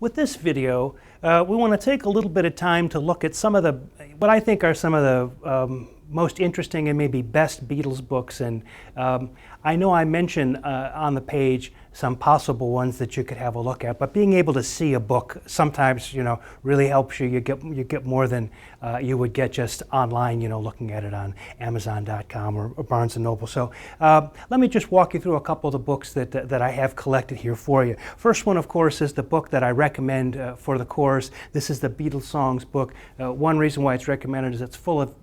With this video, we want to take a little bit of time to look at some of the, what I think are some of the most interesting and maybe best Beatles books. And I know I mentioned on the page some possible ones that you could have a look at, but being able to see a book sometimes, really helps you. You get more than you would get just online, looking at it on Amazon.com or Barnes & Noble. So let me just walk you through a couple of the books that I have collected here for you. First one, of course, is the book that I recommend for the course. This is the Beatles Songs book. One reason why it's recommended is it's full of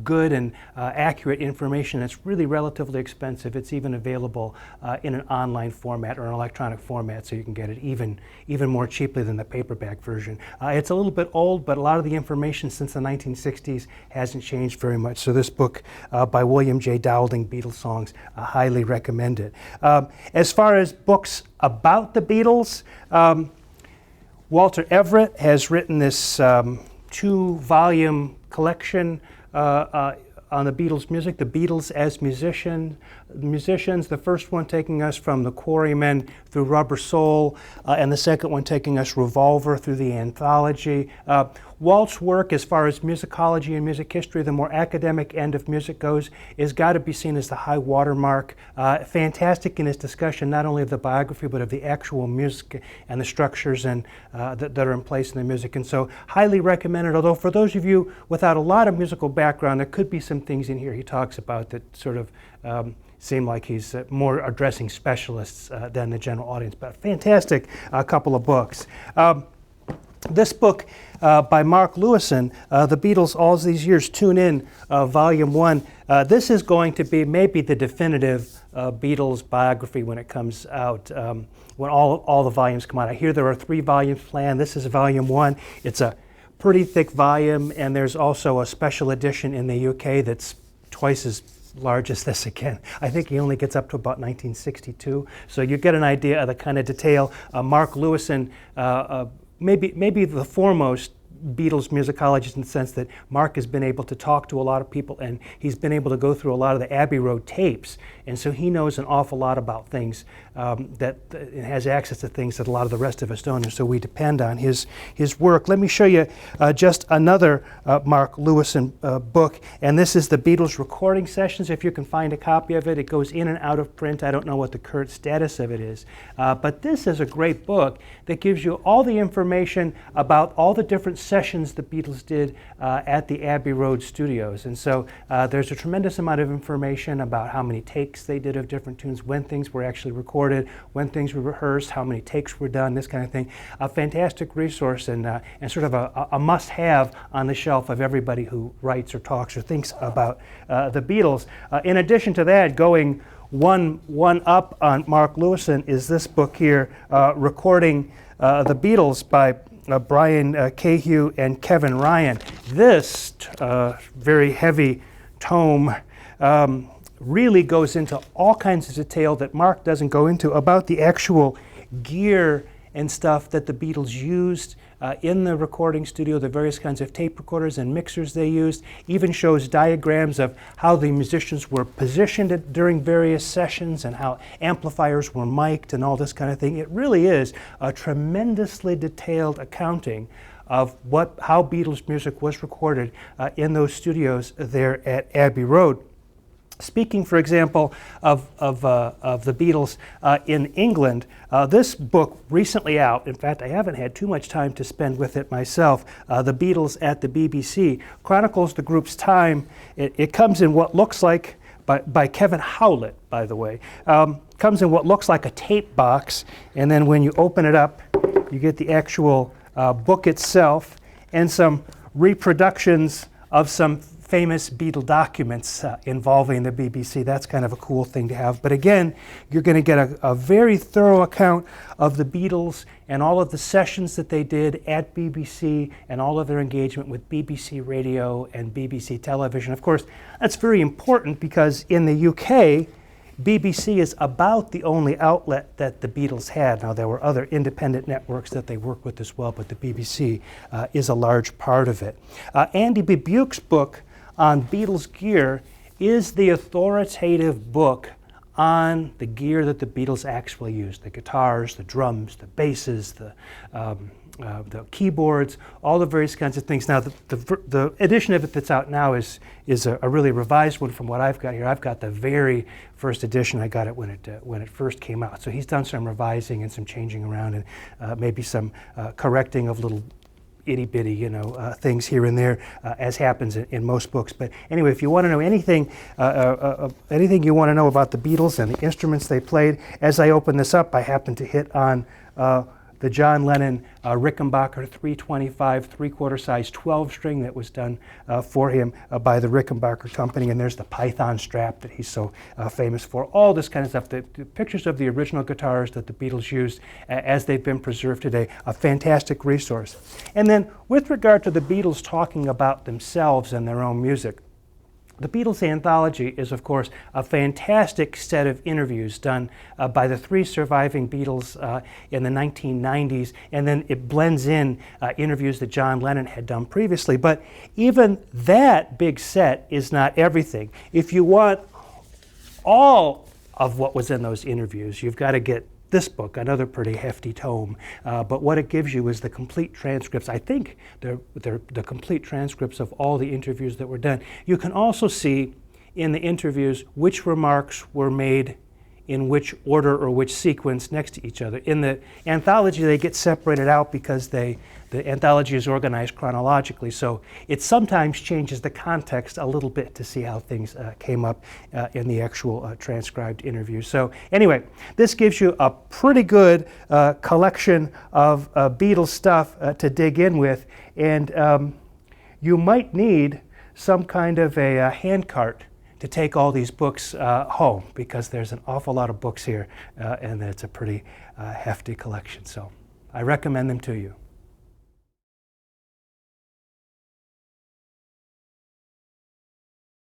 good and accurate information. It's really relatively expensive. It's even available in an online format or an electronic format, so you can get it even more cheaply than the paperback version. It's a little bit old, but a lot of the information since the 1960s hasn't changed very much. So this book by William J. Dowding, Beatles Songs, I highly recommend it. As far as books about the Beatles, Walter Everett has written this 2-volume collection on the Beatles music, the Beatles as musicians, the first one taking us from the Quarrymen through Rubber Soul, and the second one taking us Revolver through the anthology. Walt's work, as far as musicology and music history, the more academic end of music goes, is got to be seen as the high watermark. Fantastic in his discussion not only of the biography but of the actual music and the structures and that are in place in the music. And so highly recommended, although for those of you without a lot of musical background, there could be some things in here he talks about that sort of seem like he's more addressing specialists than the general audience. But fantastic couple of books. This book by Mark Lewison, The Beatles All These Years, Tune In, Volume 1. This is going to be maybe the definitive Beatles biography when it comes out, when all the volumes come out. I hear there are 3 volumes planned. This is Volume 1. It's a pretty thick volume, and there's also a special edition in the UK that's twice as large as this again. I think he only gets up to about 1962. So you get an idea of the kind of detail. Mark Lewison, maybe the foremost Beatles musicologist in the sense that Mark has been able to talk to a lot of people, and he's been able to go through a lot of the Abbey Road tapes, and so he knows an awful lot about things that has access to things that a lot of the rest of us don't, and so we depend on his work. Let me show you just another Mark Lewison book, and this is the Beatles recording sessions. If you can find a copy of it, it goes in and out of print. I don't know what the current status of it is, but this is a great book that gives you all the information about all the different sessions the Beatles did at the Abbey Road studios. And so there's a tremendous amount of information about how many takes they did of different tunes, when things were actually recorded, when things were rehearsed, how many takes were done, this kind of thing. A fantastic resource and sort of a must-have on the shelf of everybody who writes or talks or thinks about the Beatles. In addition to that, going one up on Mark Lewison is this book here, Recording the Beatles by Brian Cahew and Kevin Ryan. This very heavy tome really goes into all kinds of detail that Mark doesn't go into about the actual gear and stuff that the Beatles used in the recording studio, the various kinds of tape recorders and mixers they used. Even shows diagrams of how the musicians were positioned during various sessions and how amplifiers were mic'd and all this kind of thing. It really is a tremendously detailed accounting of how Beatles music was recorded in those studios there at Abbey Road. Speaking, for example, of the Beatles in England, this book recently out, in fact, I haven't had too much time to spend with it myself, The Beatles at the BBC, chronicles the group's time. It comes in what looks like, by Kevin Howlett, by the way, comes in what looks like a tape box, and then when you open it up, you get the actual book itself and some reproductions of some famous Beatle documents involving the BBC. That's kind of a cool thing to have. But again, you're going to get a very thorough account of the Beatles and all of the sessions that they did at BBC and all of their engagement with BBC Radio and BBC Television. Of course, that's very important because in the UK, BBC is about the only outlet that the Beatles had. Now, there were other independent networks that they worked with as well, but the BBC is a large part of it. Andy Bubuke's book on Beatles gear is the authoritative book on the gear that the Beatles actually used, the guitars, the drums, the basses, the keyboards, all the various kinds of things. Now, the edition of it that's out now is a really revised one from what I've got here. I've got the very first edition. I got it when it first came out. So he's done some revising and some changing around, and maybe some correcting of little itty-bitty, things here and there, as happens in most books. But anyway, if you want to know anything you want to know about the Beatles and the instruments they played, as I open this up, I happen to hit on the John Lennon Rickenbacker 325 3/4 size 12 string that was done for him by the Rickenbacker Company, and there's the Python strap that he's so famous for. All this kind of stuff. The pictures of the original guitars that the Beatles used as they've been preserved today, a fantastic resource. And then with regard to the Beatles talking about themselves and their own music, the Beatles Anthology is, of course, a fantastic set of interviews done by the three surviving Beatles in the 1990s, and then it blends in interviews that John Lennon had done previously. But even that big set is not everything. If you want all of what was in those interviews, you've got to get this book, another pretty hefty tome, but what it gives you is the complete transcripts. I think they're the complete transcripts of all the interviews that were done. You can also see in the interviews which remarks were made in which order or which sequence next to each other. In the anthology, they get separated out because the anthology is organized chronologically, so it sometimes changes the context a little bit to see how things came up in the actual transcribed interview. So anyway, this gives you a pretty good collection of Beatles stuff to dig in with, and you might need some kind of a handcart to take all these books home, because there's an awful lot of books here, and it's a pretty hefty collection. So I recommend them to you.